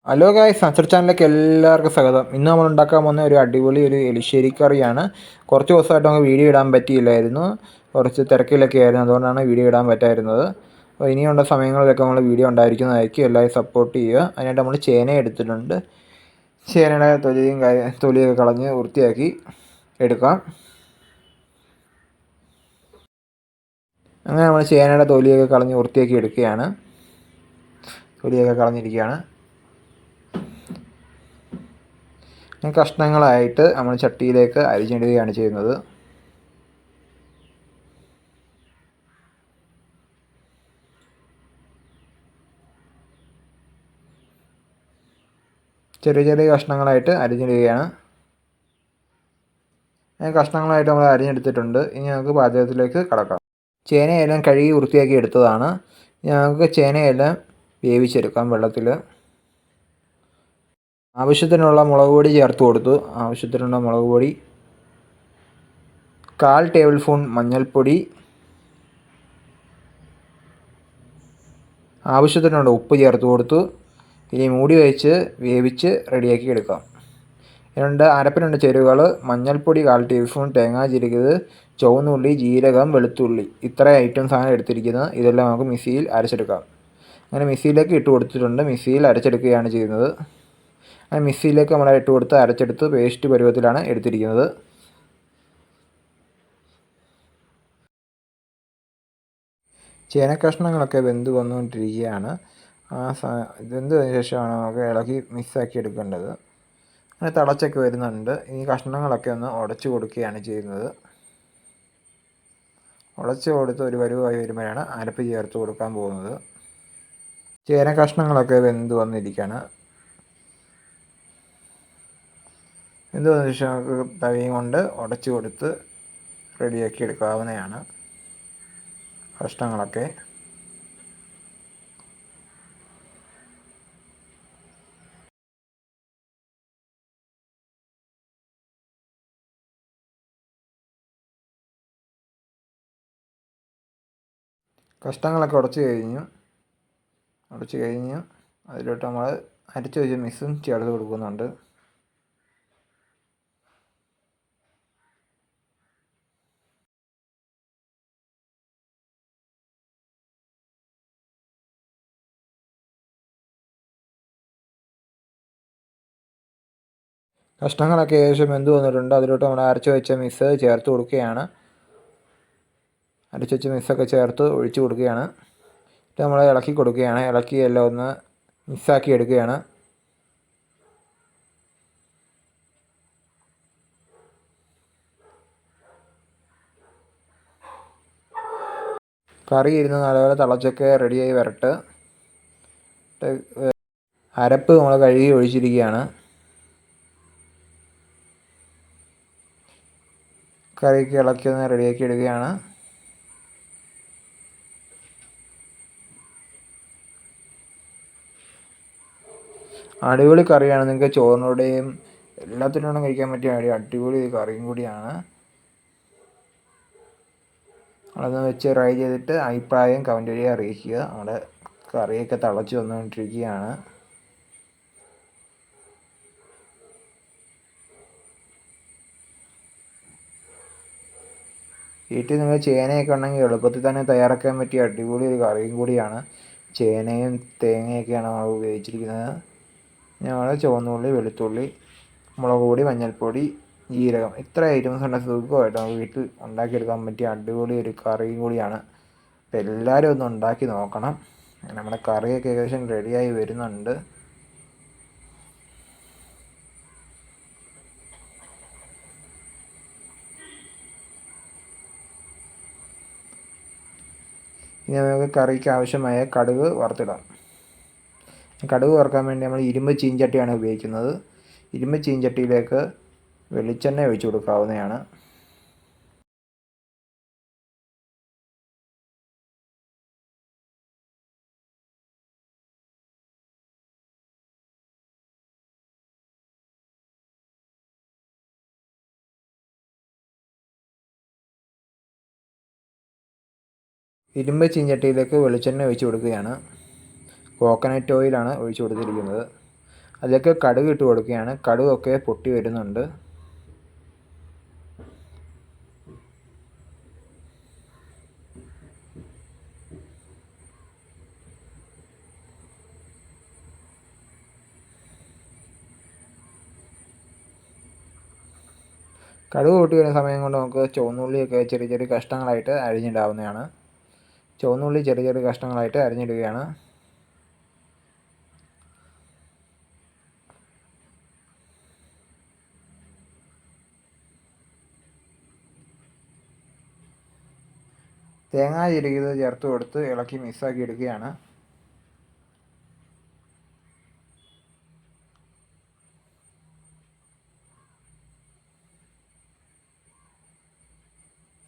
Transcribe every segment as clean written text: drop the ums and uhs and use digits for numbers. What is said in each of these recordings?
Hello guys, അച്ചർ ചാനലിലേക്ക് എല്ലാവർക്കും സ്വാഗതം. ഇന്ന് നമ്മൾ ഉണ്ടാക്കാൻ പോകുന്ന ഒരു അടിപൊളി എലിശ്ശേരി കറിയാണ്. കുറച്ച് ദിവസമായിട്ട് നമുക്ക് വീഡിയോ ഇടാൻ പറ്റിയില്ലായിരുന്നു, കുറച്ച് തിരക്കിലൊക്കെ ആയിരുന്നു. അതുകൊണ്ടാണ് വീഡിയോ ഇടാൻ പറ്റായിരുന്നത്. അപ്പോൾ ഇനിയുള്ള സമയങ്ങളിലൊക്കെ നമ്മൾ വീഡിയോ ഉണ്ടായിരിക്കുന്നതായിരിക്കും. എല്ലാവരും സപ്പോർട്ട് ചെയ്യുക. അതിനായിട്ട് നമ്മൾ ചേന എടുത്തിട്ടുണ്ട്. ചേനയുടെ തൊലിയൊക്കെ കളഞ്ഞ് വൃത്തിയാക്കി എടുക്കാം. അങ്ങനെ നമ്മൾ ചേനയുടെ തൊലിയൊക്കെ കളഞ്ഞ് വൃത്തിയാക്കി എടുക്കുകയാണ്. തൊലിയൊക്കെ കളഞ്ഞിരിക്കുകയാണ്. കഷ്ണങ്ങളായിട്ട് നമ്മൾ ചട്ടിയിലേക്ക് അരിഞ്ഞിടുകയാണ് ചെയ്യുന്നത്. ചെറിയ ചെറിയ കഷ്ണങ്ങളായിട്ട് അരിഞ്ഞിടുകയാണ്. കഷ്ണങ്ങളായിട്ട് നമ്മൾ അരിഞ്ഞെടുത്തിട്ടുണ്ട്. ഇനി നമുക്ക് പാചകത്തിലേക്ക് കടക്കാം. ചേനയെല്ലാം കഴുകി വൃത്തിയാക്കി എടുത്തതാണ്. ഞങ്ങൾക്ക് ചേനയെല്ലാം വേവിച്ചെടുക്കാം വെള്ളത്തിൽ. ആവശ്യത്തിനുള്ള മുളക് പൊടി ചേർത്ത് കൊടുത്തു. ആവശ്യത്തിനുള്ള മുളക് പൊടി, 1/4 ടേബിൾ സ്പൂൺ മഞ്ഞൾപ്പൊടി, ആവശ്യത്തിനുള്ള ഉപ്പ് ചേർത്ത് കൊടുത്തു. ഇനി മൂടി വെച്ച് വേവിച്ച് റെഡിയാക്കി എടുക്കാം. അരപ്പിനുണ്ട് ചേരുവകൾ: മഞ്ഞൾപ്പൊടി 1/4 ടീസ്പൂൺ, തേങ്ങ ചിരകിയത്, ചുവന്നുള്ളി, ജീരകം, വെളുത്തുള്ളി. ഇത്ര ഐറ്റംസാണ് എടുത്തിരിക്കുന്നത്. ഇതെല്ലാം നമുക്ക് മിക്സിയിൽ അരച്ചെടുക്കാം. അങ്ങനെ മിക്സിയിലേക്ക് ഇട്ട് കൊടുത്തിട്ടുണ്ട്. മിക്സിയിൽ അരച്ചെടുക്കുകയാണ് ചെയ്യുന്നത്. അങ്ങനെ മിക്സിയിലേക്ക് നമ്മൾ ഇട്ട് കൊടുത്ത് അരച്ചെടുത്ത് പേസ്റ്റ് പരുവത്തിലാണ് എടുത്തിരിക്കുന്നത്. ചേനക്കഷ്ണങ്ങളൊക്കെ വെന്ത് വന്നുകൊണ്ടിരിക്കുകയാണ്. വെന്തതിന് ശേഷമാണ് നമുക്ക് ഇളക്കി മിക്സാക്കി എടുക്കേണ്ടത്. അങ്ങനെ തിളച്ചൊക്കെ വരുന്നുണ്ട്. ഈ കഷ്ണങ്ങളൊക്കെ ഒന്ന് ഉടച്ചു കൊടുക്കുകയാണ് ചെയ്യുന്നത്. ഉടച്ചു കൊടുത്ത് ഒരു പരുവായി വരുമ്പോഴാണ് അരപ്പ് ചേർത്ത് കൊടുക്കാൻ പോകുന്നത്. ചേന കഷ്ണങ്ങളൊക്കെ വെന്ത് വന്നിരിക്കുകയാണ്. വെന്ത് വന്ന ശേഷം നമുക്ക് തവിയും കൊണ്ട് ഉടച്ചു കൊടുത്ത് റെഡിയാക്കി എടുക്കാവുന്നതാണ് കഷ്ണങ്ങളൊക്കെ. കഷ്ണങ്ങളൊക്കെ ഉടച്ച് കഴിഞ്ഞ് അതിലോട്ട് നമ്മൾ അരച്ച് വെച്ച മിക്സും ചേർത്ത് കൊടുക്കുന്നുണ്ട്. കഷ്ണങ്ങളൊക്കെ ഏകദേശം വെന്ത് വന്നിട്ടുണ്ട്. അതിലോട്ട് നമ്മൾ അരച്ച് വെച്ച മിക്സ് ചേർത്ത് കൊടുക്കുകയാണ്. അരച്ച് വെച്ച മിക്സൊക്കെ ചേർത്ത് ഒഴിച്ച് കൊടുക്കുകയാണ്. എന്നിട്ട് നമ്മൾ ഇളക്കി കൊടുക്കുകയാണ്. ഇളക്കി എല്ലാം ഒന്ന് മിക്സാക്കി എടുക്കുകയാണ്. കറി ഇരുന്ന് നല്ലപോലെ തിളച്ചൊക്കെ റെഡിയായി വരട്ടെ. അരപ്പ് നമ്മൾ കഴുകി ഒഴിച്ചിരിക്കുകയാണ്. കറിക്ക് ഇളക്കി ഒന്ന് റെഡിയാക്കി ഇടുകയാണ്. അടിപൊളി കറിയാണ്. നിങ്ങൾക്ക് ചോറിനോടെയും എല്ലാത്തിനോടും കഴിക്കാൻ പറ്റിയ അടിപൊളി കറിയും കൂടിയാണ്. അതൊന്ന് വെച്ച് ട്രൈ ചെയ്തിട്ട് അഭിപ്രായം കമൻറ്റ് വഴി അറിയിക്കുക. നമ്മുടെ കറിയൊക്കെ തിളച്ച് വന്നുകൊണ്ടിരിക്കുകയാണ്. വീട്ടിൽ നിങ്ങൾ ചേനയൊക്കെ ഉണ്ടെങ്കിൽ എളുപ്പത്തിൽ തന്നെ തയ്യാറാക്കാൻ പറ്റിയ അടിപൊളി ഒരു കറിയും കൂടിയാണ്. ചേനയും തേങ്ങയൊക്കെയാണ് നമ്മൾ ഉപയോഗിച്ചിരിക്കുന്നത്. ഞങ്ങൾ ചുവന്നുള്ളി, വെളുത്തുള്ളി, മുളക് പൊടി, മഞ്ഞൾപ്പൊടി, ജീരകം, ഇത്ര ഐറ്റംസ് ഉണ്ട്. സുഖമായിട്ട് നമുക്ക് വീട്ടിൽ ഉണ്ടാക്കിയെടുക്കാൻ പറ്റിയ അടിപൊളി ഒരു കറിയും കൂടിയാണ്. അപ്പോൾ എല്ലാവരും ഒന്ന് ഉണ്ടാക്കി നോക്കണം. നമ്മുടെ കറിയൊക്കെ ഏകദേശം റെഡിയായി വരുന്നുണ്ട്. ഇനി നമുക്ക് കറിക്ക് ആവശ്യമായ കടുക് വറുത്തിടാം. കടുക് വറുക്കാൻ വേണ്ടി നമ്മൾ ഇരുമ്പ് ചീഞ്ചട്ടിയാണ് ഉപയോഗിക്കുന്നത്. ഇരുമ്പ് ചീഞ്ചട്ടിയിലേക്ക് വെളിച്ചെണ്ണ ഒഴിച്ചു കൊടുക്കാവുന്നതാണ്. ഇരുമ്പ് ചീഞ്ചട്ടിയിലേക്ക് വെളിച്ചെണ്ണ ഒഴിച്ചു കൊടുക്കുകയാണ്. കോക്കനട്ട് ഓയിലാണ് ഒഴിച്ചു കൊടുത്തിരിക്കുന്നത്. അതിലേക്ക് കടുക് ഇട്ട് കൊടുക്കുകയാണ്. കടുകൊക്കെ പൊട്ടി വരുന്നുണ്ട്. കടുക് പൊട്ടി വരുന്ന സമയം കൊണ്ട് നമുക്ക് ചുവന്നുള്ളിയൊക്കെ ചെറിയ ചെറിയ കഷ്ണങ്ങളായിട്ട് അരിഞ്ഞിടാവുന്നതാണ്. ചുവന്നുള്ളി ചെറിയ ചെറിയ കഷ്ണങ്ങളായിട്ട് അരിഞ്ഞിടുകയാണ്. തേങ്ങ ചിരകിയത് ചേർത്ത് കൊടുത്ത് ഇളക്കി മിക്സാക്കി എടുക്കുകയാണ്.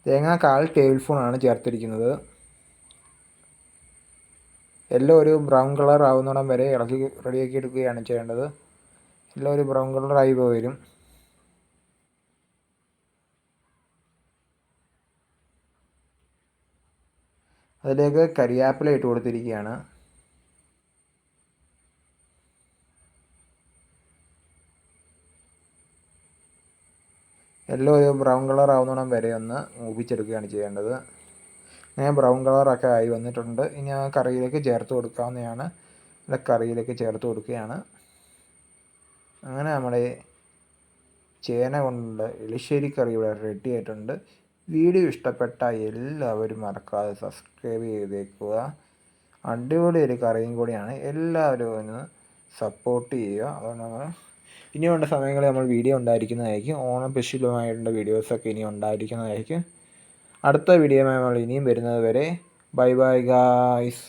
തേങ്ങ 1/4 ടേബിൾ സ്പൂണാണ് ചേർത്തിരിക്കുന്നത്. എല്ലാം ഒരു ബ്രൗൺ കളർ ആവുന്നിടം വരെ ഇളക്കി റെഡിയാക്കി എടുക്കുകയാണ് ചെയ്യേണ്ടത്. എല്ലാം ഒരു ബ്രൗൺ കളറായി വരും. അതിലേക്ക് കരിയാപ്പില ഇട്ട് കൊടുത്തിരിക്കുകയാണ്. എല്ലാം ഒരു ബ്രൗൺ കളർ ആവുന്നിടം വരെ ഒന്ന് മൂപ്പിച്ചെടുക്കുകയാണ് ചെയ്യേണ്ടത്. അങ്ങനെ ബ്രൗൺ കളറൊക്കെ ആയി വന്നിട്ടുണ്ട്. ഇനി ആ കറിയിലേക്ക് ചേർത്ത് കൊടുക്കാവുന്നതാണ്. കറിയിലേക്ക് ചേർത്ത് കൊടുക്കുകയാണ്. അങ്ങനെ നമ്മുടെ ചേന കൊണ്ട് എലിശ്ശേരി കറി ഇവിടെ റെഡി ആയിട്ടുണ്ട്. വീഡിയോ ഇഷ്ടപ്പെട്ട എല്ലാവരും മറക്കാതെ സബ്സ്ക്രൈബ് ചെയ്തേക്കുക. അടിപൊളി ഒരു കറിയും കൂടിയാണ്. എല്ലാവരും ഒന്ന് സപ്പോർട്ട് ചെയ്യുക. അതുകൊണ്ട് ഇനിയുള്ള സമയങ്ങളിൽ നമ്മൾ വീഡിയോ ഉണ്ടായിരിക്കുന്നതായിരിക്കും. ഓണം സ്പെഷ്യലുമായിട്ടുള്ള വീഡിയോസൊക്കെ ഇനി ഉണ്ടായിരിക്കുന്നതായിരിക്കും. അടുത്ത വീഡിയോയുമായി നമ്മൾ ഇനിയും വരുന്നത് വരെ ബൈ ബൈ ഗായ്സ്.